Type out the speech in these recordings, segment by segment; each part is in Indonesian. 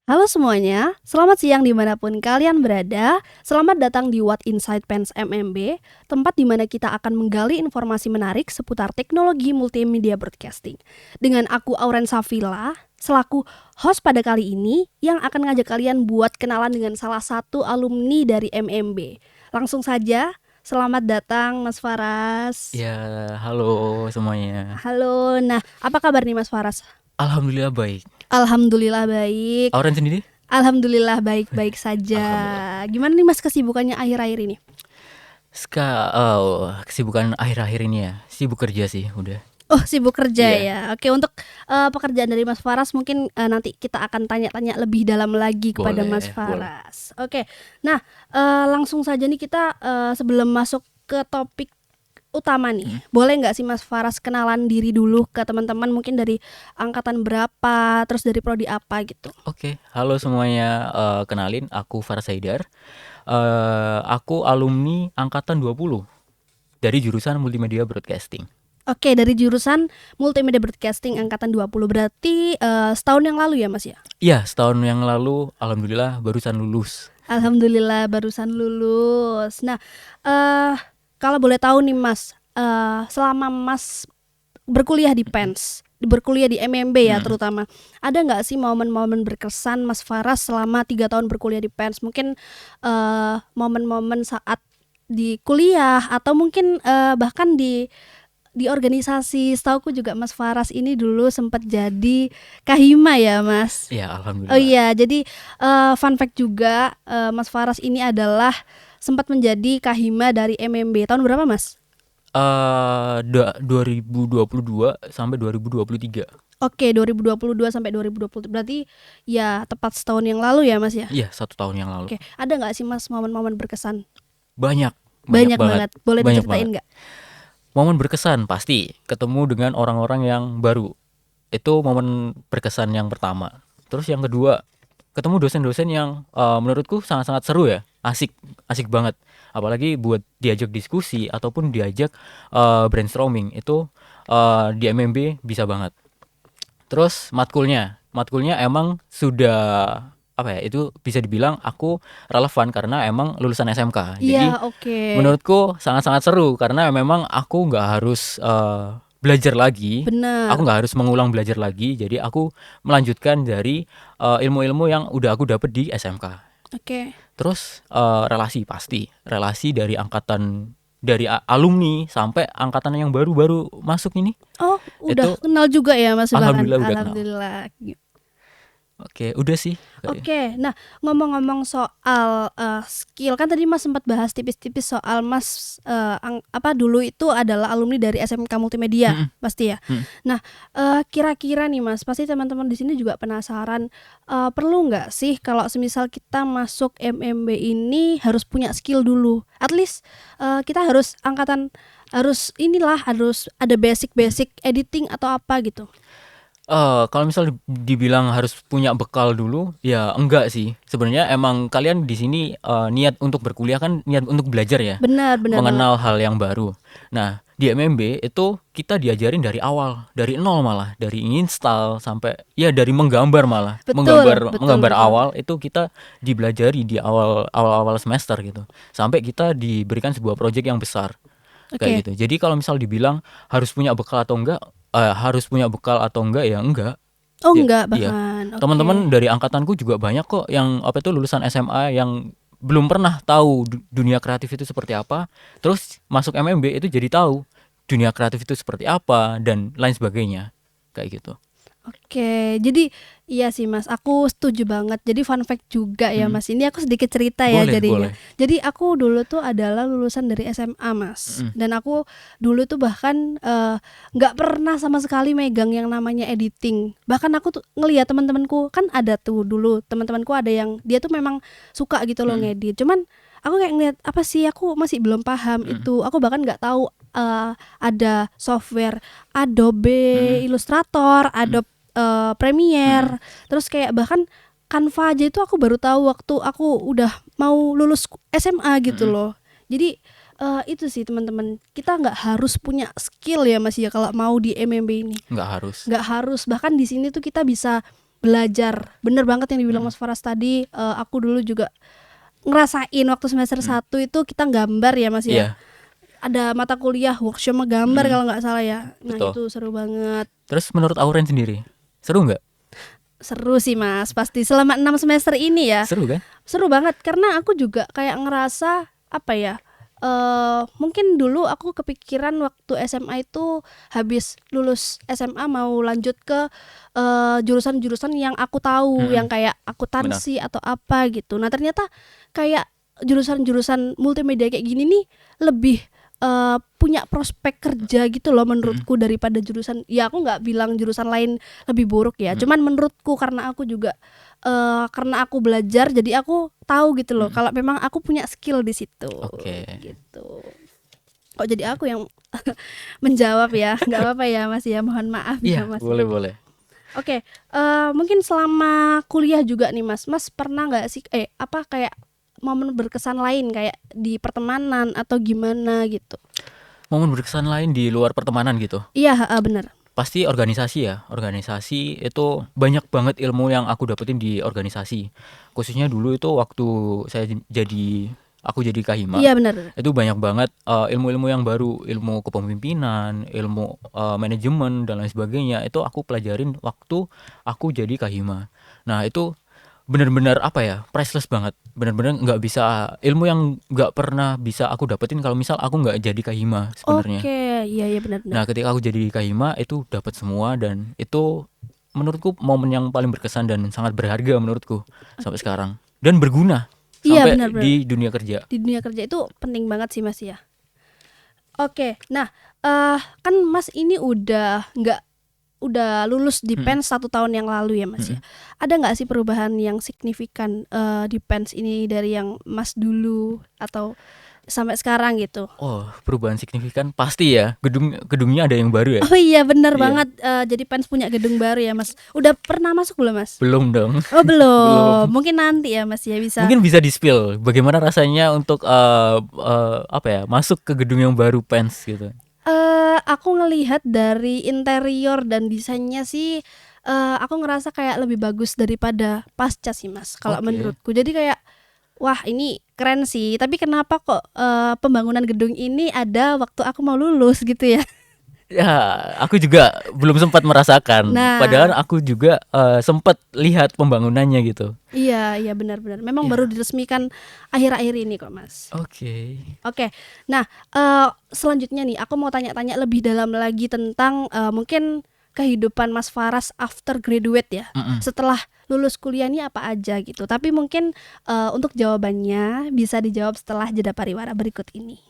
Halo semuanya, selamat siang dimanapun kalian berada. Selamat datang di What Inside Pens MMB, tempat di mana kita akan menggali informasi menarik seputar teknologi multimedia broadcasting. Dengan aku Auren Safila, selaku host pada kali ini yang akan ngajak kalian buat kenalan dengan salah satu alumni dari MMB. Langsung saja, selamat datang Mas Faras. Ya, halo semuanya. Halo, nah apa kabar nih Mas Faras? Alhamdulillah baik. Alhamdulillah baik. Auren sendiri? Alhamdulillah baik-baik saja. Alhamdulillah. Gimana nih Mas kesibukannya akhir-akhir ini? Kesibukan akhir-akhir ini ya, sibuk kerja sih udah. Oh, sibuk kerja Iya, ya. Oke, untuk pekerjaan dari Mas Faras mungkin nanti kita akan tanya-tanya lebih dalam lagi kepada Mas boleh. Faras. Oke. Nah, langsung saja nih kita sebelum masuk ke topik utama nih. Boleh nggak sih Mas Faras kenalan diri dulu ke teman-teman mungkin dari angkatan berapa, terus dari prodi apa gitu. Oke, halo semuanya. Kenalin, aku Faras Haidar. Aku alumni angkatan 20 dari jurusan Multimedia Broadcasting. Oke, dari jurusan Multimedia Broadcasting angkatan 20 berarti setahun yang lalu ya Mas ya? Iya, setahun yang lalu, alhamdulillah barusan lulus. Alhamdulillah barusan lulus. Nah, kalau boleh tahu nih Mas, selama Mas berkuliah di PENS, berkuliah di MMB ya terutama, ada nggak sih momen-momen berkesan Mas Faras selama 3 tahun berkuliah di PENS? Mungkin momen-momen saat di kuliah atau mungkin bahkan di organisasi. Setauku juga Mas Faras ini dulu sempat jadi Kahima ya Mas. Ya, Oh alhamdulillah. iya, jadi fun fact juga, Mas Faras ini adalah sempat menjadi Kahima dari MMB. Tahun berapa Mas? 2022 sampai 2023. Oke, 2022 sampai 2020 berarti ya tepat setahun yang lalu ya Mas ya? Iya, 1 tahun yang lalu. Oke, ada nggak sih Mas momen-momen berkesan? Banyak Banyak banget. banget, boleh Banyak diceritain banget. nggak? Momen berkesan pasti ketemu dengan orang-orang yang baru. Itu momen berkesan yang pertama. Terus yang kedua, ketemu dosen-dosen yang menurutku sangat-sangat seru ya. Asik banget. Apalagi buat diajak diskusi ataupun diajak brainstorming itu di MMB bisa banget. Terus matkulnya emang sudah apa ya, itu bisa dibilang aku relevan karena emang lulusan SMK. Jadi Iya, oke. menurutku sangat-sangat seru karena memang aku nggak harus belajar lagi, aku Benar. nggak harus mengulang belajar lagi. Jadi aku melanjutkan dari ilmu-ilmu yang udah aku dapet di SMK. Oke. Terus relasi dari angkatan dari alumni sampai angkatan yang baru-baru masuk ini Oh, udah itu kenal juga ya Mas bahkan. alhamdulillah udah kenal. Alhamdulillah. Oke, udah sih. Oke, nah ngomong-ngomong soal skill kan tadi Mas sempat bahas tipis-tipis soal Mas dulu itu adalah alumni dari SMK Multimedia pasti ya. Mm. Nah kira-kira nih Mas, pasti teman-teman di sini juga penasaran perlu nggak sih kalau semisal kita masuk MMB ini harus punya skill dulu, at least kita harus harus ada basic editing atau apa gitu. Kalau misal dibilang harus punya bekal dulu, ya enggak sih. Sebenarnya emang kalian di sini niat untuk berkuliah kan niat untuk belajar ya, Benar banget. mengenal hal yang baru. Nah, di MMB itu kita diajarin dari awal, dari nol malah, dari install sampai ya dari menggambar malah, Betul, betul, menggambar betul. awal itu kita dibelajari di awal semester gitu, sampai kita diberikan sebuah proyek yang besar Oke. kayak gitu. Jadi kalau misal dibilang harus punya bekal atau enggak, ya enggak. Oh Iya, enggak iya. bahkan, Teman-teman oke. dari angkatanku juga banyak kok yang lulusan SMA yang belum pernah tahu dunia kreatif itu seperti apa. Terus masuk MMB itu jadi tahu dunia kreatif itu seperti apa dan lain sebagainya. Kayak gitu. Oke, jadi iya sih Mas, aku setuju banget. Jadi fun fact juga ya Mas, ini aku sedikit cerita ya jadinya. Boleh. Jadi aku dulu tuh adalah lulusan dari SMA Mas, dan aku dulu tuh bahkan nggak pernah sama sekali megang yang namanya editing. Bahkan aku tuh ngelihat teman-temanku, kan ada tuh dulu teman-temanku ada yang dia tuh memang suka gitu loh ngedit. Cuman aku kayak ngeliat apa sih, aku masih belum paham itu. Aku bahkan nggak tahu ada software Adobe Illustrator, Adobe Premiere, terus kayak bahkan Canva aja itu aku baru tahu waktu aku udah mau lulus SMA gitu loh. Jadi itu sih teman-teman, kita nggak harus punya skill ya Mas ya kalau mau di MMB ini. Nggak harus. Nggak harus, bahkan di sini tuh kita bisa belajar. Bener banget yang dibilang Mas Faras tadi. Aku dulu juga ngerasain waktu semester 1 itu kita gambar ya Mas ya. Iya, Ada mata kuliah workshop gambar kalau nggak salah ya. Nah betul. itu seru banget. Terus menurut Auren sendiri, seru nggak? Seru sih Mas, pasti selama 6 semester ini ya. Seru kan? Seru banget karena aku juga kayak ngerasa apa ya, mungkin dulu aku kepikiran waktu SMA itu habis lulus SMA mau lanjut ke jurusan-jurusan yang aku tahu, yang kayak akuntansi atau apa gitu. Nah ternyata kayak jurusan-jurusan multimedia kayak gini nih lebih punya prospek kerja gitu loh menurutku daripada jurusan, ya aku nggak bilang jurusan lain lebih buruk ya, cuman menurutku karena aku juga karena aku belajar jadi aku tahu gitu loh kalau memang aku punya skill di situ. Oke. Gitu. Kok jadi aku yang menjawab ya, nggak apa-apa ya Mas ya, mohon maaf Iya, ya Mas. boleh. Oke, mungkin selama kuliah juga nih Mas pernah nggak sih kayak momen berkesan lain kayak di pertemanan atau gimana gitu? Momen berkesan lain di luar pertemanan gitu. Iya, benar. Pasti organisasi ya. Organisasi itu banyak banget ilmu yang aku dapetin di organisasi. Khususnya dulu itu waktu aku jadi Kahima. Iya benar. Itu banyak banget ilmu-ilmu yang baru, ilmu kepemimpinan, ilmu manajemen dan lain sebagainya. Itu aku pelajarin waktu aku jadi Kahima. Nah, itu benar-benar apa ya, priceless banget. Benar-benar nggak bisa, ilmu yang nggak pernah bisa aku dapetin kalau misal aku nggak jadi Kahima sebenarnya. Oke, iya benar. Nah, ketika aku jadi Kahima itu dapat semua, dan itu menurutku momen yang paling berkesan dan sangat berharga menurutku sampai sekarang, dan berguna Iya sampai benar. di dunia kerja. Di dunia kerja itu penting banget sih Mas ya. Oke, nah kan Mas ini udah lulus di PENS 1 tahun yang lalu ya Mas ya. Ada nggak sih perubahan yang signifikan di PENS ini dari yang Mas dulu atau sampai sekarang gitu? Oh, perubahan signifikan pasti ya. Gedungnya ada yang baru ya. Oh iya benar Iya. banget. Jadi PENS punya gedung baru ya Mas. Udah pernah masuk belum Mas? Belum dong. Oh belum. Mungkin nanti ya Mas ya bisa. Mungkin bisa di-spill bagaimana rasanya untuk apa ya, masuk ke gedung yang baru PENS gitu. Aku ngelihat dari interior dan desainnya sih, aku ngerasa kayak lebih bagus daripada pasca sih Mas, kalau Oke. menurutku. Jadi kayak, wah ini keren sih, tapi kenapa kok pembangunan gedung ini ada waktu aku mau lulus gitu ya? Ya, aku juga belum sempat merasakan. Nah. Padahal aku juga sempat lihat pembangunannya gitu. Iya benar-benar. Memang baru diresmikan akhir-akhir ini kok Mas. Oke. Oke, nah selanjutnya nih aku mau tanya-tanya lebih dalam lagi tentang mungkin kehidupan Mas Faras after graduate ya. Setelah lulus kuliah nih apa aja gitu. Tapi mungkin untuk jawabannya bisa dijawab setelah jeda pariwara berikut ini.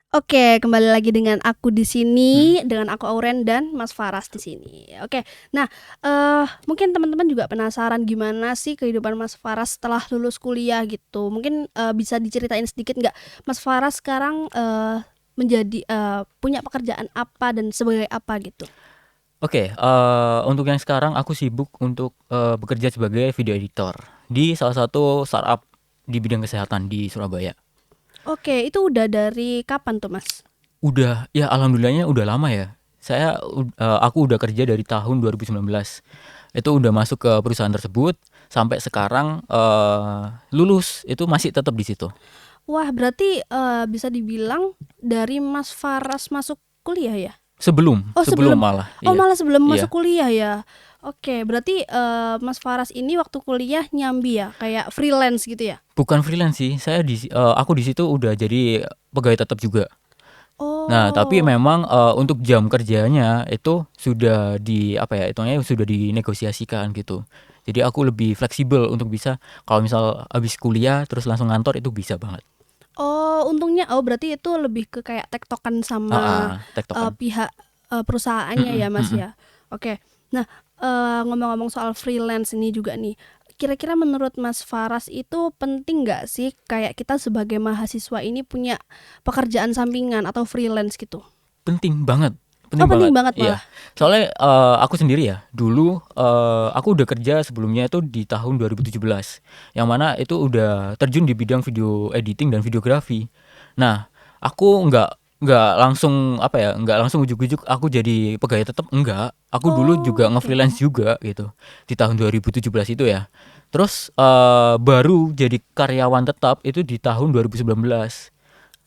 Oke, kembali lagi dengan aku di sini, dengan aku Auren dan Mas Faras di sini. Oke, nah mungkin teman-teman juga penasaran gimana sih kehidupan Mas Faras setelah lulus kuliah gitu. Mungkin bisa diceritain sedikit nggak, Mas Faras sekarang menjadi punya pekerjaan apa dan sebagai apa gitu? Oke, untuk yang sekarang aku sibuk untuk bekerja sebagai video editor di salah satu startup di bidang kesehatan di Surabaya. Oke, itu udah dari kapan tuh Mas? Udah, ya alhamdulillahnya udah lama ya. Aku udah kerja dari tahun 2019. Itu udah masuk ke perusahaan tersebut sampai sekarang lulus itu masih tetap di situ. Wah, berarti bisa dibilang dari Mas Faras masuk kuliah ya? Sebelum Oh, sebelum. malah. Oh, Iya. malah sebelum Iya. masuk kuliah ya. Oke, berarti Mas Faras ini waktu kuliah nyambi ya, kayak freelance gitu ya? Bukan freelance sih. Aku di situ udah jadi pegawai tetap juga. Nah, tapi Oh, memang untuk jam kerjanya itu sudah hitungnya sudah dinegosiasikan gitu. Jadi aku lebih fleksibel untuk bisa kalau misal habis kuliah terus langsung ngantor itu bisa banget. untungnya berarti itu lebih ke kayak tektokan sama Tektokan. pihak perusahaannya Mm-mm, ya, Mas mm-mm. ya. Oke. Nah, ngomong-ngomong soal freelance ini juga nih. Kira-kira menurut Mas Faras itu penting nggak sih kayak kita sebagai mahasiswa ini punya pekerjaan sampingan atau freelance gitu? Penting banget, Oh, penting penting banget. banget Iya. malah. Oke. Soalnya aku sendiri ya, dulu aku udah kerja sebelumnya itu di tahun 2017. Yang mana itu udah terjun di bidang video editing dan videografi. Nah, aku nggak langsung nggak langsung ujuk-ujuk aku jadi pegawai tetap, enggak. Aku dulu Oh, juga oke. nge-freelance juga gitu di tahun 2017 itu ya. Terus baru jadi karyawan tetap itu di tahun 2019.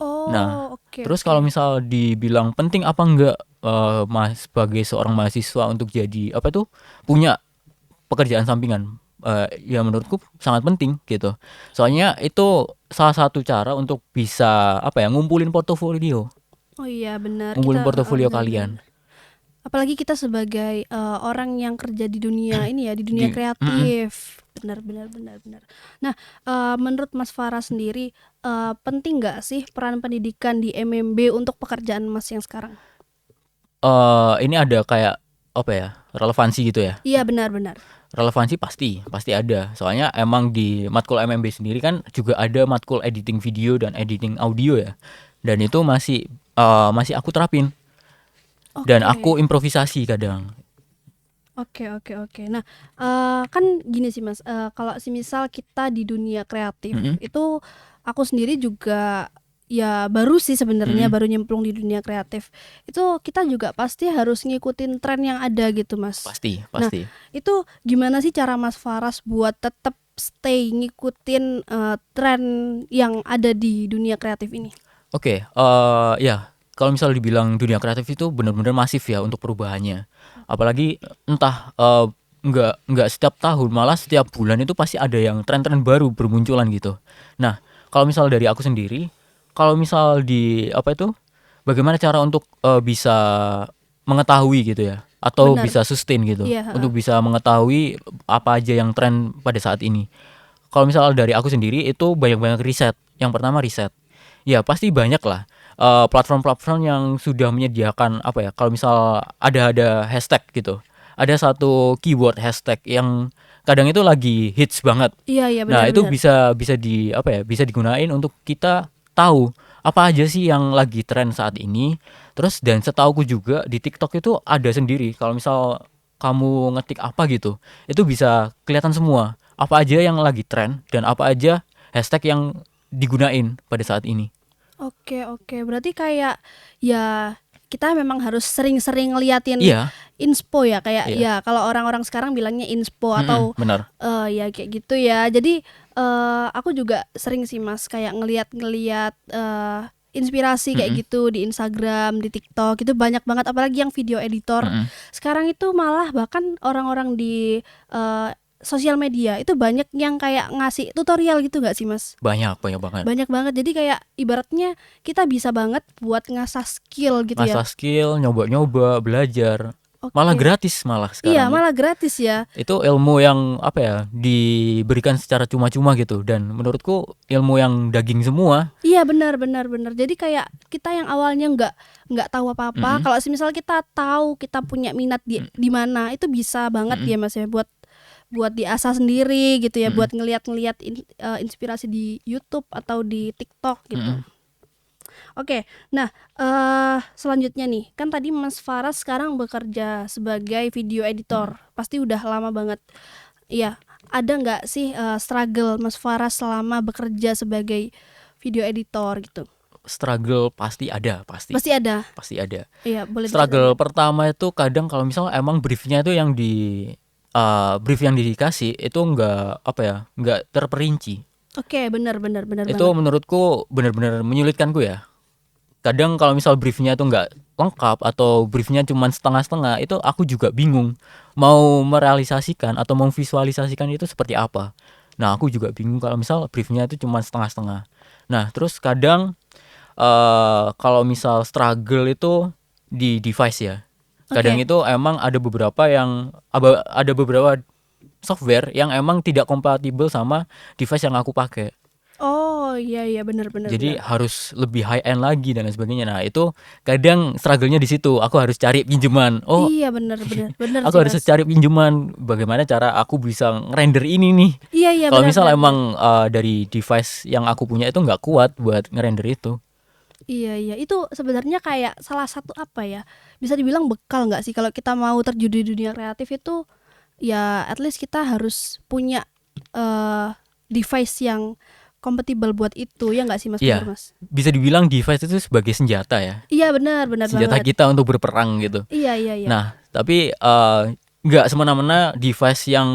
Nah, Oh, oke terus oke. kalau misal dibilang penting apa enggak sebagai seorang mahasiswa untuk jadi punya pekerjaan sampingan, ya menurutku sangat penting gitu. Soalnya itu salah satu cara untuk bisa ngumpulin portofolio, Oh iya benar, ngumpulin kita portofolio benar-benar. kalian. Apalagi kita sebagai orang yang kerja di dunia ini ya, di dunia Mm-mm. kreatif. Benar benar benar benar. Nah, menurut Mas Farah sendiri, penting nggak sih peran pendidikan di MMB untuk pekerjaan Mas yang sekarang? Ini ada kayak relevansi gitu ya. Iya benar benar. Relevansi pasti pasti ada, soalnya emang di matkul MMB sendiri kan juga ada matkul editing video dan editing audio ya, dan itu masih aku terapin dan Oke. aku improvisasi kadang. Oke oke oke. Nah, kan gini sih Mas, kalau semisal kita di dunia kreatif, Mm-mm, itu aku sendiri juga ya baru sih sebenarnya, mm-mm. baru nyemplung di dunia kreatif. Itu kita juga pasti harus ngikutin tren yang ada gitu Mas. Pasti Nah, pasti. itu gimana sih cara Mas Faras buat tetap stay ngikutin, tren yang ada di dunia kreatif ini? Oke, ya kalau misal dibilang dunia kreatif itu benar-benar masif ya untuk perubahannya, apalagi entah nggak setiap tahun, malah setiap bulan itu pasti ada yang tren-tren baru bermunculan gitu. Nah, kalau misal dari aku sendiri, kalau misal bagaimana cara untuk bisa mengetahui gitu ya, atau Benar. bisa sustain gitu, Iya, heeh. untuk bisa mengetahui apa aja yang tren pada saat ini. Kalau misal dari aku sendiri itu banyak-banyak riset. Yang pertama riset. Ya pasti banyak lah platform-platform yang sudah menyediakan kalau misal ada hashtag gitu. Ada satu keyword hashtag yang kadang itu lagi hits banget. Iya iya, Nah, benar itu benar. bisa digunain untuk kita tahu apa aja sih yang lagi tren saat ini. Terus dan setauku juga di TikTok itu ada sendiri. Kalau misal kamu ngetik apa gitu, itu bisa kelihatan semua apa aja yang lagi tren dan apa aja hashtag yang digunain pada saat ini. Oke oke, berarti kayak, ya kita memang harus sering-sering ngeliatin Iya, inspo ya, kayak iya. ya kalau orang-orang sekarang bilangnya inspo Mm-mm, atau, benar. ya kayak gitu ya. Jadi, aku juga sering sih Mas kayak ngeliat-ngeliat, inspirasi Mm-mm, kayak gitu di Instagram, di TikTok, itu banyak banget apalagi yang video editor. mm-mm. Sekarang itu malah bahkan orang-orang di, sosial media itu banyak yang kayak ngasih tutorial gitu nggak sih Mas? Banyak, banyak banget. Banyak banget, jadi kayak ibaratnya kita bisa banget buat ngasah skill gitu ya. Ngasah skill, nyoba-nyoba, belajar. Malah Oke. gratis malah Iya, sekarang. malah gratis ya. Itu ilmu yang diberikan secara cuma-cuma gitu, dan menurutku ilmu yang daging semua. Iya, benar benar benar. Jadi kayak kita yang awalnya nggak tahu apa-apa, Mm-mm, kalau semisal kita tahu kita punya minat di mm-mm, di mana, itu bisa banget mm-mm, ya Mas ya buat buat diasah sendiri gitu ya, mm-mm, buat ngeliat-ngeliat inspirasi di YouTube atau di TikTok gitu. mm-mm, Oke, nah selanjutnya nih, kan tadi Mas Faras sekarang bekerja sebagai video editor, mm-mm. pasti udah lama banget. Iya, ada nggak sih struggle Mas Faras selama bekerja sebagai video editor gitu? Struggle pasti ada, pasti Pasti ada. pasti ada. Iya, boleh Struggle diceritain. pertama itu kadang kalau misalnya emang briefnya itu yang brief yang dikasih itu nggak terperinci. Oke, benar Itu banget. menurutku benar-benar menyulitkanku ya. Kadang kalau misal briefnya itu nggak lengkap atau briefnya cuma setengah-setengah, itu aku juga bingung mau merealisasikan atau memvisualisasikan itu seperti apa. Nah, aku juga bingung kalau misal briefnya itu cuma setengah-setengah. Nah, terus kadang kalau misal struggle itu di device ya. Kadang Oke. itu emang ada beberapa software yang emang tidak kompatibel sama device yang aku pakai. Oh, iya benar. Jadi harus lebih high end lagi dan lain sebagainya. Nah, itu kadang struggle-nya di situ. Aku harus cari pinjaman. Oh, Iya, benar aku sih, harus Mas. cari pinjaman. Bagaimana cara aku bisa ngerender ini nih? Iya, Kalau misal benar. emang dari device yang aku punya itu nggak kuat buat ngerender itu. Iya. Itu sebenarnya kayak salah satu apa ya? Bisa dibilang bekal nggak sih kalau kita mau terjun di dunia kreatif itu ya at least kita harus punya device yang kompatibel buat itu ya nggak sih Mas, bener Iya, Mas? bisa dibilang device itu sebagai senjata ya. Iya benar Senjata banget. kita untuk berperang gitu. Iya. Nah, tapi nggak semena-mena device yang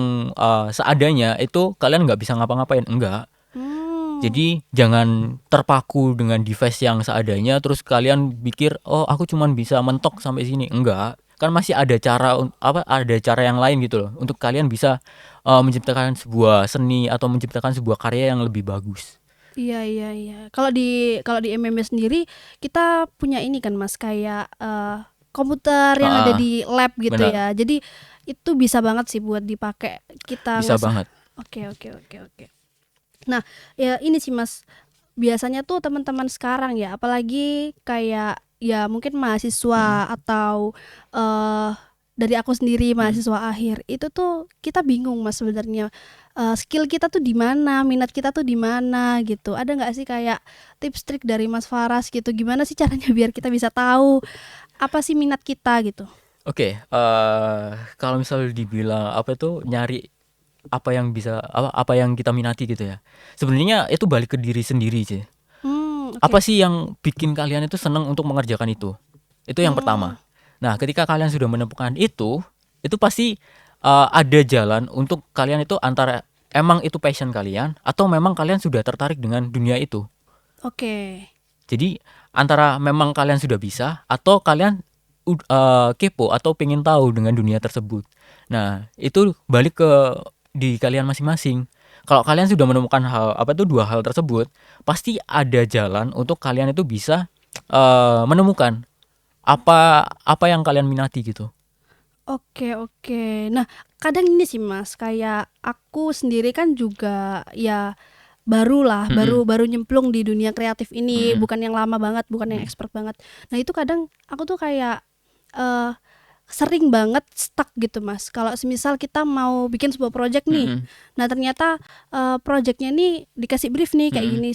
seadanya itu kalian nggak bisa ngapa-ngapain. Enggak. Hmm. Jadi jangan terpaku dengan device yang seadanya terus kalian pikir oh aku cuman bisa mentok sampai sini. Enggak. Kan masih ada ada cara yang lain gitu loh untuk kalian bisa menciptakan sebuah seni atau menciptakan sebuah karya yang lebih bagus. Iya. Kalau di MMA sendiri kita punya ini kan Mas kayak komputer yang ada Ah, di lab gitu benar. ya. Jadi itu bisa banget sih buat dipakai kita Bisa ngasah. banget. Oke. Nah, ya ini sih Mas. Biasanya tuh teman-teman sekarang ya, apalagi kayak ya mungkin Mm-mm. mahasiswa atau eh dari aku sendiri Mm-mm. mahasiswa akhir, itu tuh kita bingung Mas sebenarnya skill kita tuh di mana, minat kita tuh di mana gitu. Ada nggak sih kayak tips trik dari Mas Faras gitu? Gimana sih caranya biar kita bisa tahu apa sih minat kita gitu? Oke, kalau misalnya dibilang apa itu nyari apa yang kita minati gitu ya. Sebenarnya itu balik ke diri sendiri sih. Oke. Apa sih yang bikin kalian itu senang untuk mengerjakan itu? Itu yang Hmm, pertama. Nah, ketika kalian sudah menemukan itu pasti ada jalan untuk kalian itu antara emang itu passion kalian atau memang kalian sudah tertarik dengan dunia itu. oke. Jadi antara memang kalian sudah bisa atau kalian kepo atau pengen tahu dengan dunia tersebut. Nah, itu balik ke di kalian masing-masing. Kalau kalian sudah menemukan dua hal tersebut, pasti ada jalan untuk kalian itu bisa menemukan apa apa yang kalian minati gitu. Oke. Nah, kadang ini sih Mas, kayak aku sendiri kan juga ya Mm-mm, baru nyemplung di dunia kreatif ini, mm-mm, bukan yang lama banget, bukan yang mm-mm, expert banget. Nah, itu kadang aku tuh kayak eh sering banget stuck gitu Mas. Kalau semisal kita mau bikin sebuah project nih. mm-mm, Nah, ternyata projectnya nih dikasih brief nih kayak mm-mm, gini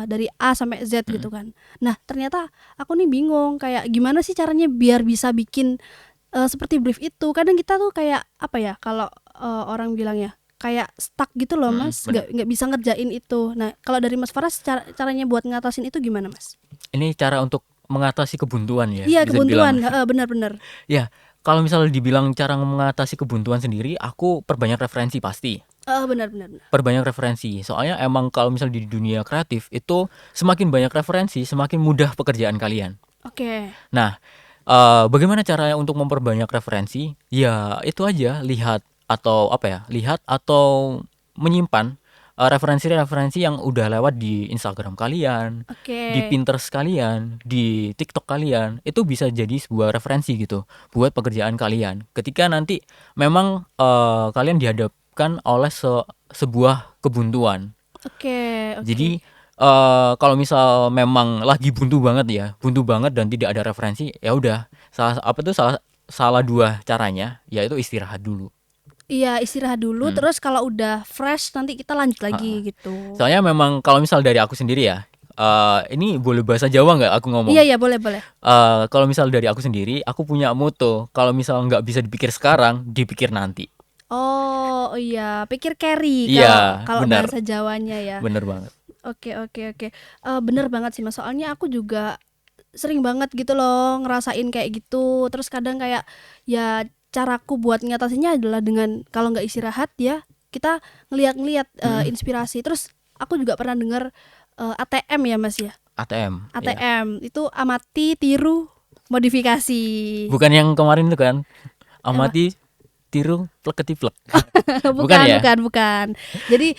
dari A sampai Z gitu mm-mm. kan. Nah, ternyata aku nih bingung kayak gimana sih caranya biar bisa bikin seperti brief itu. Kadang kita tuh kayak apa ya kalau orang bilang ya kayak stuck gitu loh Mas, Benar. nggak bisa ngerjain itu. Nah kalau dari Mas Faras caranya buat ngatasin itu gimana Mas? Ini cara untuk mengatasi kebuntuan ya, Iya bisa kebuntuan, dibilang. benar-benar. Ya, kalau misalnya dibilang cara mengatasi kebuntuan sendiri, aku perbanyak referensi pasti. Benar. Perbanyak referensi. Soalnya emang kalau misalnya di dunia kreatif itu semakin banyak referensi, semakin mudah pekerjaan kalian. Oke. Nah, bagaimana caranya untuk memperbanyak referensi? Ya, itu aja, lihat atau menyimpan referensi-referensi yang udah lewat di Instagram kalian, Oke. di Pinterest kalian, di TikTok kalian. Itu bisa jadi sebuah referensi gitu buat pekerjaan kalian. Ketika nanti memang kalian dihadapkan oleh sebuah kebuntuan. Oke. Jadi kalau misal memang lagi buntu banget dan tidak ada referensi, ya udah. Salah dua caranya, yaitu istirahat dulu. Iya istirahat dulu Hmm. terus kalau udah fresh nanti kita lanjut Ha-ha. lagi gitu. Soalnya memang kalau misal dari aku sendiri ya, ini boleh bahasa Jawa nggak aku ngomong? Iya boleh. Kalau misal dari aku sendiri, aku punya moto, kalau misal nggak bisa dipikir sekarang, dipikir nanti. Oh iya, pikir carry Iya, kalau benar. bahasa Jawanya ya. Bener banget. Oke oke oke. Bener banget sih Mas, soalnya aku juga sering banget gitu loh ngerasain kayak gitu. Terus kadang kayak ya caraku buat ngatasinnya adalah dengan kalau nggak istirahat ya kita ngeliat-ngeliat Mm-mm. inspirasi. Terus aku juga pernah dengar ATM ya Mas ya. ATM, ya. ATM itu amati, tiru, modifikasi. Bukan yang kemarin itu kan? Apa? Amati, tiru, plek ketiplek. Bukan Bukan, ya? bukan, bukan. Jadi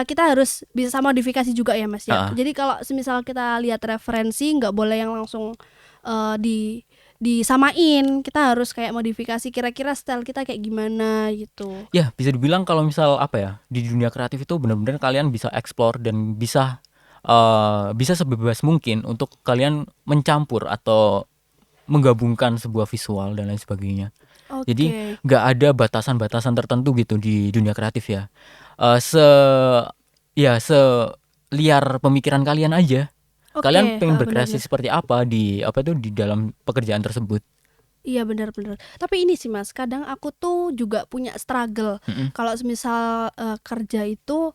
kita harus bisa modifikasi juga ya Mas ya. Ah, Jadi kalau semisal kita lihat referensi nggak boleh yang langsung disamain. Kita harus kayak modifikasi kira-kira style kita kayak gimana gitu. ya bisa dibilang kalau misal apa ya, di dunia kreatif itu benar-benar kalian bisa explore dan bisa sebebas mungkin untuk kalian mencampur atau menggabungkan sebuah visual dan lain sebagainya. Jadi Oke. nggak ada batasan-batasan tertentu gitu di dunia kreatif ya. Eh, se ya se liar pemikiran kalian aja. Kalian Oke, pengen berkreasi benar-benar. seperti apa di dalam pekerjaan tersebut. Iya benar-benar. Tapi ini sih Mas, kadang aku tuh juga punya struggle. Mm-mm. Kalau semisal kerja itu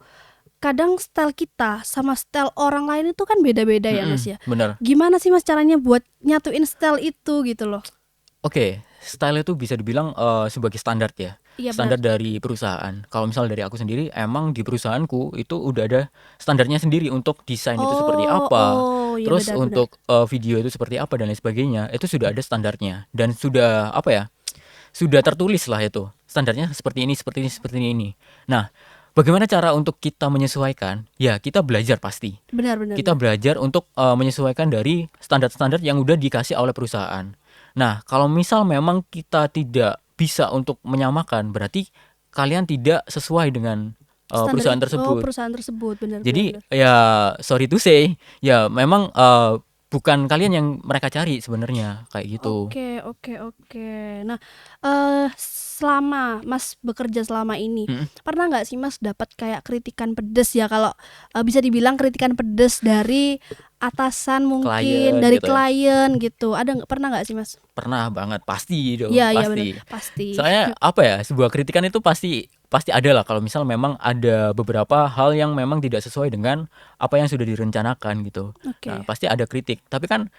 kadang style kita sama style orang lain itu kan beda-beda ya Mas Mm-mm, ya. bener. Gimana sih Mas caranya buat nyatuin style itu gitu loh? Oke, style itu bisa dibilang sebagai standar ya. Iya benar. Standar dari perusahaan. Kalau misal dari aku sendiri, emang di perusahaanku itu udah ada standarnya sendiri untuk desain itu seperti Oh, apa. oh, iya Terus benar-benar. untuk video itu seperti apa dan lain sebagainya. Itu sudah ada standarnya dan sudah apa ya? Sudah tertulis lah itu. Standarnya seperti ini, seperti ini, seperti ini. Nah, bagaimana cara untuk kita menyesuaikan? Ya, kita belajar pasti. Benar-benar. Kita belajar untuk menyesuaikan dari standar-standar yang udah dikasih oleh perusahaan. Nah, kalau misal memang kita tidak bisa untuk menyamakan, berarti kalian tidak sesuai dengan Standar perusahaan itu. Oh, tersebut. perusahaan tersebut Jadi benar-benar. ya sorry to say, ya memang bukan kalian yang mereka cari sebenarnya kayak gitu. Oke, oke, oke. Nah, selama Mas bekerja selama ini, Mm-mm. pernah nggak sih Mas dapat kayak kritikan pedes ya kalau bisa dibilang kritikan pedes dari atasan mungkin, Klien dari gitu ya. klien gitu. Ada nggak pernah nggak sih Mas? Pernah banget, pasti dong, Iya, iya benar, pasti. pasti. Soalnya apa ya, sebuah kritikan itu pasti pasti ada lah kalau misal memang ada beberapa hal yang memang tidak sesuai dengan apa yang sudah direncanakan gitu. Nah, Oke, pasti ada kritik. Tapi kan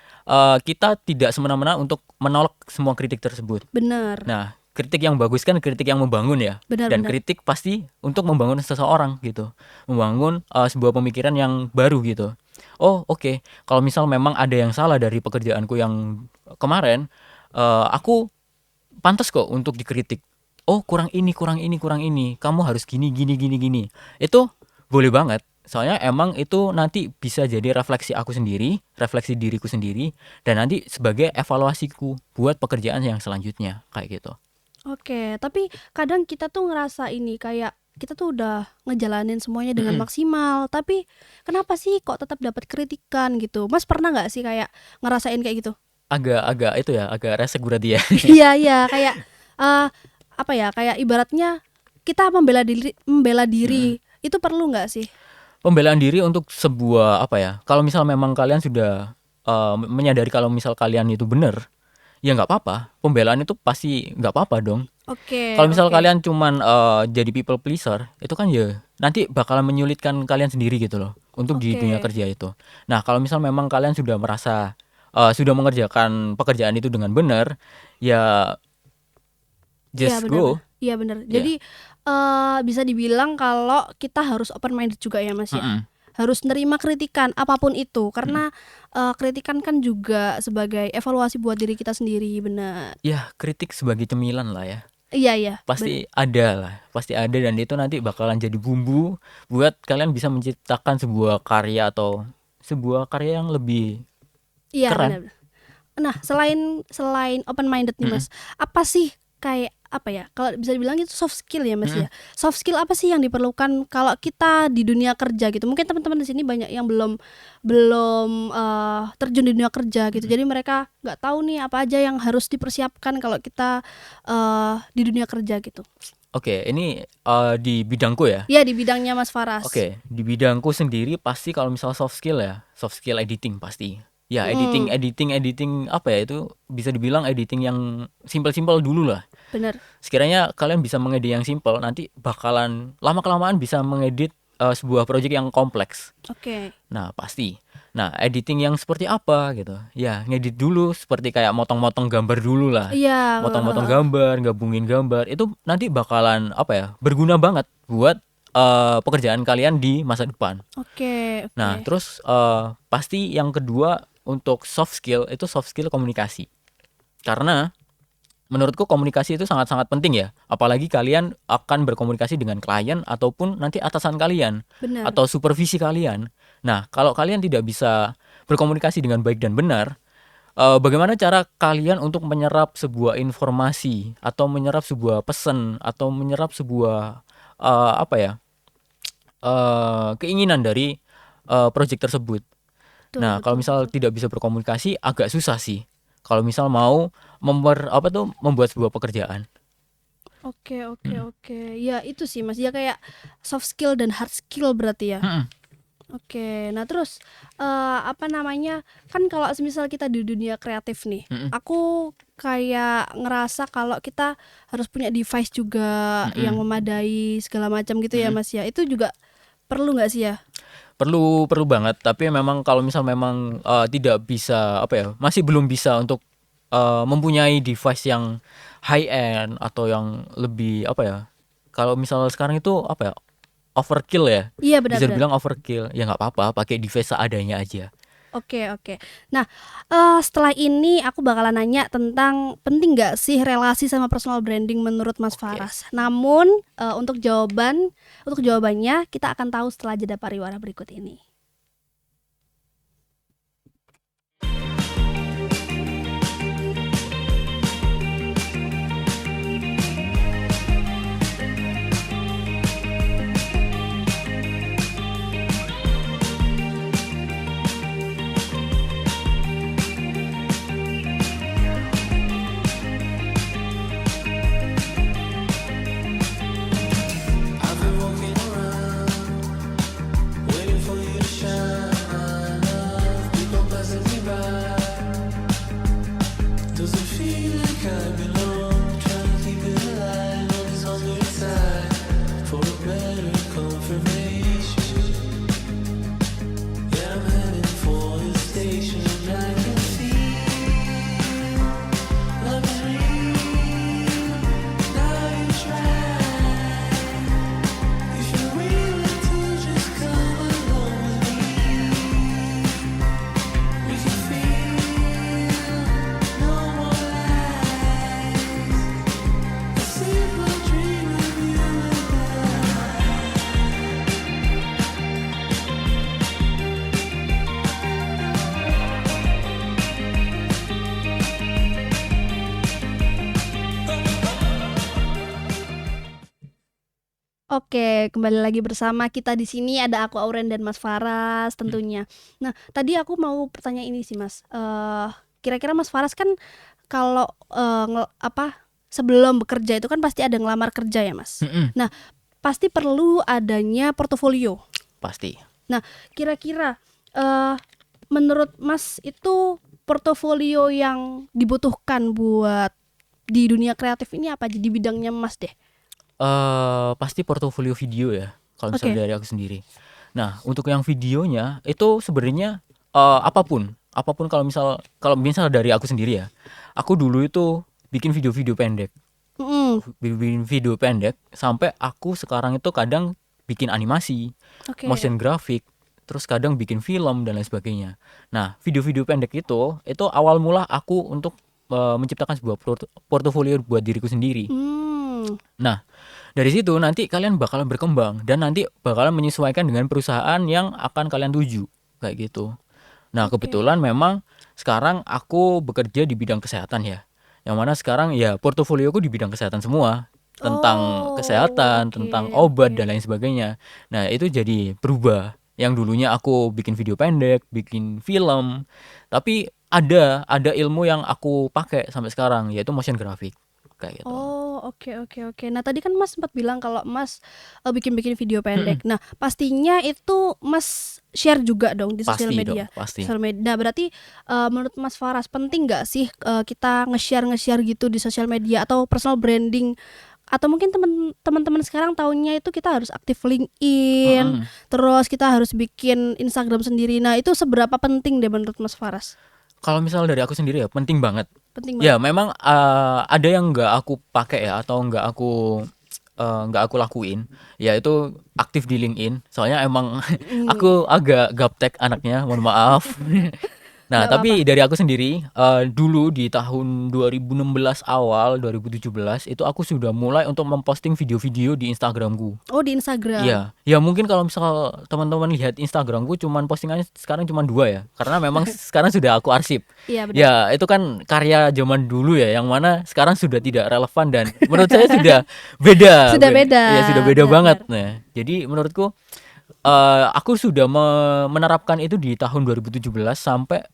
kita tidak semena-mena untuk menolak semua kritik tersebut. benar, Nah, kritik yang bagus kan kritik yang membangun ya. Dan benar-benar. kritik pasti untuk membangun seseorang gitu. Membangun sebuah pemikiran yang baru gitu. Oh, oke. Kalau misal memang ada yang salah dari pekerjaanku yang kemarin, aku pantas kok untuk dikritik. Oh, kurang ini, kurang ini, kurang ini. Kamu harus gini, gini, gini, gini. Itu boleh banget. Soalnya emang itu nanti bisa jadi refleksi aku sendiri, refleksi diriku sendiri, dan nanti sebagai evaluasiku buat pekerjaan yang selanjutnya kayak gitu. Oke, tapi kadang kita tuh ngerasa ini kayak kita tuh udah ngejalanin semuanya dengan Mm-mm. maksimal, tapi kenapa sih kok tetap dapat kritikan gitu? Mas pernah nggak sih kayak ngerasain kayak gitu? Agak-agak itu ya, agak resek berarti ya. Iya iya, kayak eh apa ya? Kayak ibaratnya kita membela Mm-mm. diri itu perlu nggak sih? Pembelaan diri untuk sebuah apa ya? Kalau misal memang kalian sudah menyadari kalau misal kalian itu benar, ya nggak apa-apa. Pembelaan itu pasti nggak apa-apa dong. Oke Kalau misal oke. kalian cuman jadi people pleaser, itu kan ya nanti bakalan menyulitkan kalian sendiri gitu loh untuk di dunia Oke. kerja itu. Nah, kalau misal memang kalian sudah merasa sudah mengerjakan pekerjaan itu dengan benar, ya Iya just benar-benar. go. Iya benar. Ya. Jadi bisa dibilang kalau kita harus open minded juga ya Mas ya. Mm-mm. Harus nerima kritikan apapun itu Mm. karena kritikan kan juga sebagai evaluasi buat diri kita sendiri, benar. Ya, kritik sebagai cemilan lah ya. Iya iya. Pasti ada lah, pasti ada dan itu nanti bakalan jadi bumbu buat kalian bisa menciptakan sebuah karya atau sebuah karya yang lebih Iya keren. benar. Nah, selain selain open minded nih Mm-mm. Mas, apa sih kayak apa ya? Kalau bisa dibilang itu soft skill ya Mas Mm-mm. ya. Soft skill apa sih yang diperlukan kalau kita di dunia kerja gitu? Mungkin teman-teman di sini banyak yang belum belum terjun di dunia kerja gitu. Mm-mm. Jadi mereka nggak tahu nih apa aja yang harus dipersiapkan kalau kita di dunia kerja gitu. Oke, ini di bidangku ya. Ya di bidangnya Mas Faras. Oke, di bidangku sendiri pasti kalau misal soft skill ya, soft skill editing pasti. Ya editing apa ya, itu bisa dibilang editing yang simpel-simpel dulu lah. Bener. Sekiranya kalian bisa mengedit yang simpel, nanti bakalan lama-kelamaan bisa mengedit sebuah project yang kompleks. Oke. Nah pasti. Nah editing yang seperti apa gitu, ya ngedit dulu seperti kayak motong-motong gambar dulu lah. Iya. Motong-motong gambar, gabungin gambar, itu nanti bakalan apa ya, berguna banget buat pekerjaan kalian di masa depan. Oke. Nah terus pasti yang kedua untuk soft skill, itu soft skill komunikasi. Karena menurutku komunikasi itu sangat-sangat penting ya, apalagi kalian akan berkomunikasi dengan klien ataupun nanti atasan kalian Benar. atau supervisi kalian. Nah kalau kalian tidak bisa berkomunikasi dengan baik dan benar, bagaimana cara kalian untuk menyerap sebuah informasi atau menyerap sebuah pesan atau menyerap sebuah apa ya, keinginan dari project tersebut. Betul, Nah, kalau misal tidak bisa berkomunikasi agak susah sih. Kalau misal mau membuat sebuah pekerjaan. Oke. Ya itu sih Mas, ya kayak soft skill dan hard skill berarti ya. Oke. Nah terus apa namanya, kan kalau misal kita di dunia kreatif nih, aku kayak ngerasa kalau kita harus punya device juga yang memadai segala macam gitu ya Mas ya. Itu juga perlu nggak sih ya? Perlu banget, tapi memang kalau misal memang tidak bisa apa ya, masih belum bisa untuk mempunyai device yang high end atau yang lebih apa ya, kalau misal sekarang itu apa ya, overkill ya, Iya bisa benar-benar. dibilang overkill, ya nggak apa-apa pakai device seadanya aja. Oke. Nah, setelah ini aku bakalan nanya tentang penting nggak sih relasi sama personal branding menurut Mas Oke. Faras. Namun untuk jawabannya kita akan tahu setelah jeda pariwara berikut ini. I've been walking around, waiting for you to shine. People passing me by. Does it feel like I belong? Trying to keep it alive on this hunger inside for a better confirmation. Yeah, I'm heading for the station. I can feel love is real. Now you try. If you're willing to just come along with me, we can feel no more lies. A simple dream of you and I. Oke, kembali lagi bersama kita di sini, ada aku Auren dan Mas Faras tentunya. Nah, tadi aku mau bertanya ini sih Mas. Kira-kira Mas Faras kan kalau sebelum bekerja itu kan pasti ada ngelamar kerja ya Mas. Nah, pasti perlu adanya portofolio. Pasti. Nah, kira-kira menurut Mas itu portofolio yang dibutuhkan buat di dunia kreatif ini apa aja di bidangnya Mas deh? Pasti portofolio video ya, kalau misalnya Oke. dari aku sendiri. Nah untuk yang videonya itu sebenarnya apapun kalau misal dari aku sendiri ya, aku dulu itu bikin video-video pendek, bikin video pendek sampai aku sekarang itu kadang bikin animasi, Oke. motion graphic, terus kadang bikin film dan lain sebagainya. Nah video-video pendek itu awal mula aku untuk menciptakan sebuah portofolio buat diriku sendiri. Nah, dari situ nanti kalian bakalan berkembang dan nanti bakalan menyesuaikan dengan perusahaan yang akan kalian tuju, kayak gitu. Nah, Oke. kebetulan memang sekarang aku bekerja di bidang kesehatan ya. Yang mana sekarang ya portofolioku di bidang kesehatan semua, tentang kesehatan, tentang obat dan lain sebagainya. Nah, itu jadi berubah. Yang dulunya aku bikin video pendek, bikin film, tapi ada ilmu yang aku pakai sampai sekarang, yaitu motion graphic. kayak gitu. Oh, oke. Nah, tadi kan Mas sempat bilang kalau Mas bikin-bikin video pendek. Nah, pastinya itu Mas share juga dong di sosial Pasti media. dong, pasti. Sosial media. Nah, berarti menurut Mas Faras penting nggak sih kita nge-share gitu di sosial media atau personal branding? Atau mungkin teman-teman sekarang tahunya itu kita harus aktif LinkedIn, terus kita harus bikin Instagram sendiri. Nah, itu seberapa penting deh menurut Mas Faras? Kalau misal dari aku sendiri ya penting banget. Penting Ya banget. memang ada yang nggak aku pakai ya atau nggak aku lakuin, ya itu aktif di LinkedIn. Soalnya emang aku agak gaptek anaknya, mohon maaf. Nah, Nggak apa-apa. tapi dari aku sendiri, dulu di tahun 2016 awal, 2017 itu aku sudah mulai untuk memposting video-video di Instagramku. Oh, di Instagram. Iya, ya mungkin kalau misal teman-teman lihat Instagramku cuman postingannya sekarang cuma 2 ya, karena memang sekarang sudah aku arsip. Iya, benar. Ya, itu kan karya zaman dulu ya, yang mana sekarang sudah tidak relevan dan menurut saya sudah beda. Sudah beda, Ya, sudah beda benar, banget. Nah, jadi menurutku aku sudah menerapkan itu di tahun 2017 sampai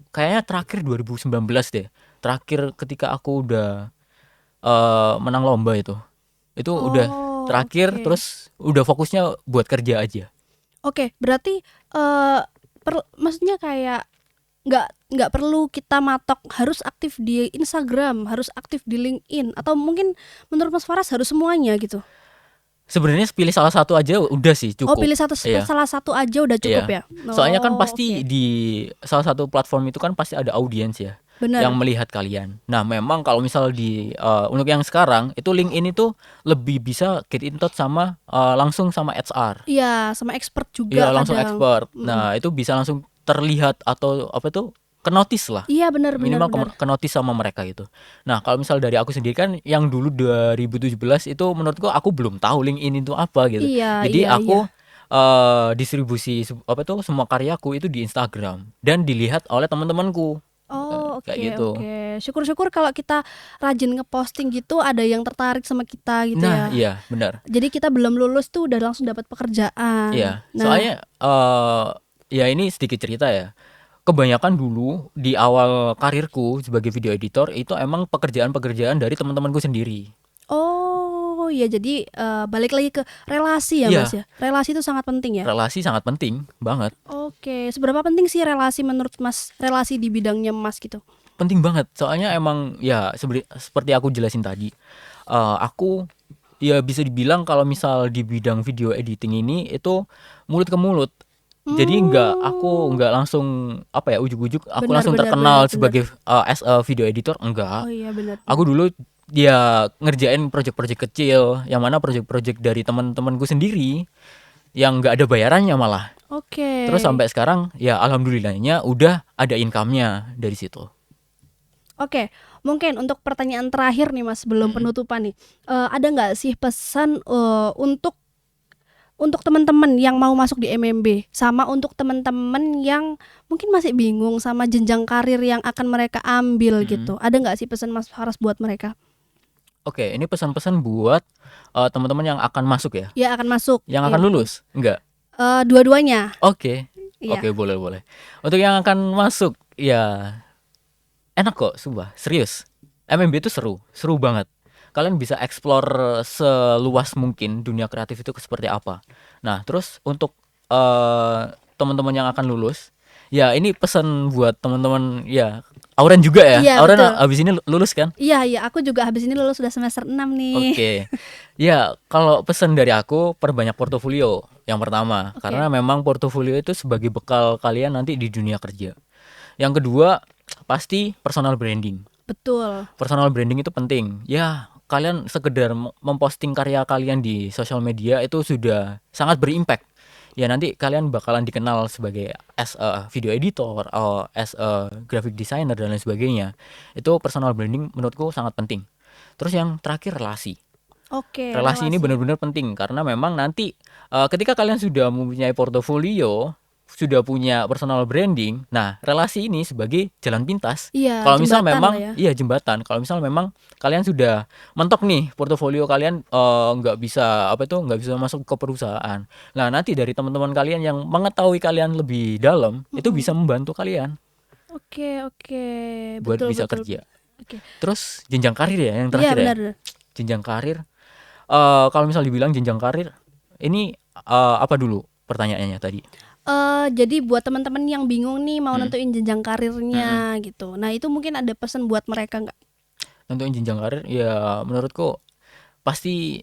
kayaknya terakhir 2019 deh. Terakhir ketika aku udah menang lomba itu. Itu udah Oh, terakhir, oke. terus udah fokusnya buat kerja aja. Oke, berarti maksudnya kayak nggak perlu kita matok harus aktif di Instagram, harus aktif di LinkedIn, atau mungkin menurut Mas Faras harus semuanya gitu. Sebenarnya pilih salah satu aja udah sih Oh, cukup. pilih Iya. salah satu aja udah cukup Iya. ya. Soalnya kan Oh, pasti oke. di salah satu platform itu kan pasti ada audiens ya Benar. yang melihat kalian. Nah, memang kalau misal di untuk yang sekarang itu LinkedIn itu lebih bisa get in touch sama langsung sama HR. Iya, sama expert juga Iya, langsung kadang. expert. Nah, itu bisa langsung terlihat atau apa tuh kenotis lah. Iya, benar. Minimal kenotis sama mereka gitu. Nah, kalau misal dari aku sendiri kan yang dulu 2017 itu menurutku aku belum tahu LinkedIn itu apa gitu. Iya, Jadi iya. aku distribusi apa tuh semua karyaku itu di Instagram dan dilihat oleh teman-temanku. Oh, oke, Kayak gitu. oke. Syukur-syukur kalau kita rajin ngeposting gitu ada yang tertarik sama kita gitu Nah, ya. iya, benar. Jadi kita belum lulus tuh udah langsung dapat pekerjaan. Iya, Nah, soalnya ya ini sedikit cerita ya. Kebanyakan dulu di awal karirku sebagai video editor itu emang pekerjaan-pekerjaan dari teman-temanku sendiri. oh ya, jadi balik lagi ke relasi ya, Iya. Mas ya. Relasi itu sangat penting ya. Relasi sangat penting banget. Oke, seberapa penting sih relasi menurut Mas, relasi di bidangnya Mas gitu? Penting banget, soalnya emang ya seperti aku jelasin tadi, aku ya bisa dibilang kalau misal di bidang video editing ini itu mulut ke mulut. Jadi aku nggak langsung apa ya ujuk-ujuk aku Benar, langsung benar, terkenal benar, sebagai as a video editor, enggak. Oh iya, benar. Aku dulu ya ngerjain project-project kecil, yang mana project-project dari teman-temanku sendiri yang nggak ada bayarannya malah. Oke. Terus sampai sekarang ya alhamdulillahnya udah ada income-nya dari situ. Oke, mungkin untuk pertanyaan terakhir nih Mas sebelum penutupan nih, ada nggak sih pesan untuk teman-teman yang mau masuk di MMB, sama untuk teman-teman yang mungkin masih bingung sama jenjang karir yang akan mereka ambil gitu? Ada nggak sih pesan Mas Faras buat mereka? Oke, ini pesan-pesan buat teman-teman yang akan masuk ya, Ya, akan masuk. yang akan lulus, enggak? Dua-duanya. Oke, Iya. oke, boleh. Untuk yang akan masuk, ya enak kok, sumpah, serius. MMB itu seru banget. Kalian bisa explore seluas mungkin dunia kreatif itu seperti apa. Nah, terus untuk teman-teman yang akan lulus, ya ini pesan buat teman-teman ya. Auren juga ya. Iya, Auren betul. abis ini lulus kan? Iya, aku juga habis ini lulus sudah semester 6 nih. Oke. Ya, kalau pesan dari aku perbanyak portofolio yang pertama, Oke. karena memang portofolio itu sebagai bekal kalian nanti di dunia kerja. Yang kedua, pasti personal branding. Betul. Personal branding itu penting. Ya, kalian sekedar memposting karya kalian di sosial media itu sudah sangat berimpact. Ya, nanti kalian bakalan dikenal sebagai as a video editor atau as a graphic designer dan lain sebagainya. Itu personal branding menurutku sangat penting. Terus yang terakhir relasi. Oke. Relasi ini benar-benar penting karena memang nanti ketika kalian sudah mempunyai portofolio, sudah punya personal branding, nah relasi ini sebagai jalan pintas. Iya, Kalau misal jembatan memang lah ya. iya jembatan. Kalau misal memang kalian sudah mentok nih portofolio kalian nggak bisa nggak bisa masuk ke perusahaan. Nah nanti dari teman-teman kalian yang mengetahui kalian lebih dalam itu bisa membantu kalian Oke, buat betul, bisa betul. kerja. Oke. Terus jenjang karir ya yang Iya terakhir ya. benar. Jenjang karir. Kalau misal dibilang jenjang karir, ini apa dulu pertanyaannya tadi? Jadi buat teman-teman yang bingung nih mau Mm. nentuin jenjang karirnya gitu. Nah itu mungkin ada pesan buat mereka nggak? Tentuin jenjang karir ya menurutku pasti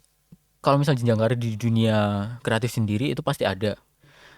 kalau misal jenjang karir di dunia kreatif sendiri itu pasti ada.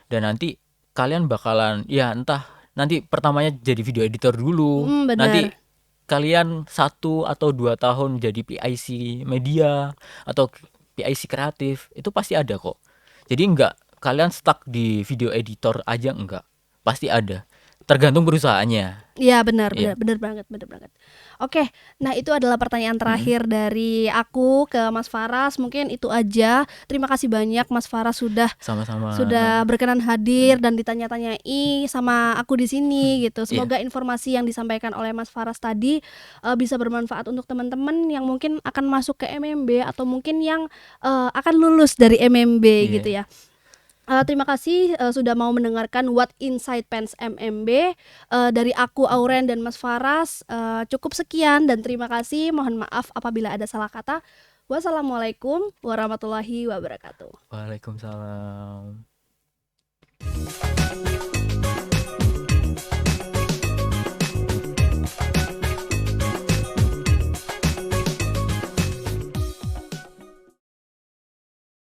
Dan nanti kalian bakalan ya entah nanti pertamanya jadi video editor dulu, nanti Benar. kalian 1 atau 2 tahun jadi PIC media atau PIC kreatif itu pasti ada kok. Jadi enggak kalian stuck di video editor aja, enggak, pasti ada, tergantung perusahaannya. Iya benar Iya. benar benar banget. Oke, nah itu adalah pertanyaan terakhir dari aku ke Mas Faras. Mungkin itu aja. Terima kasih banyak Mas Faras sudah Sama-sama. berkenan hadir dan ditanya-tanyai sama aku di sini gitu. Semoga informasi yang disampaikan oleh Mas Faras tadi bisa bermanfaat untuk teman-teman yang mungkin akan masuk ke MMB atau mungkin yang akan lulus dari MMB Iya. gitu ya. Terima kasih sudah mau mendengarkan What Inside Pens MMB. Dari aku Auren dan Mas Faras cukup sekian dan terima kasih. Mohon maaf apabila ada salah kata. Wassalamualaikum warahmatullahi wabarakatuh. Waalaikumsalam.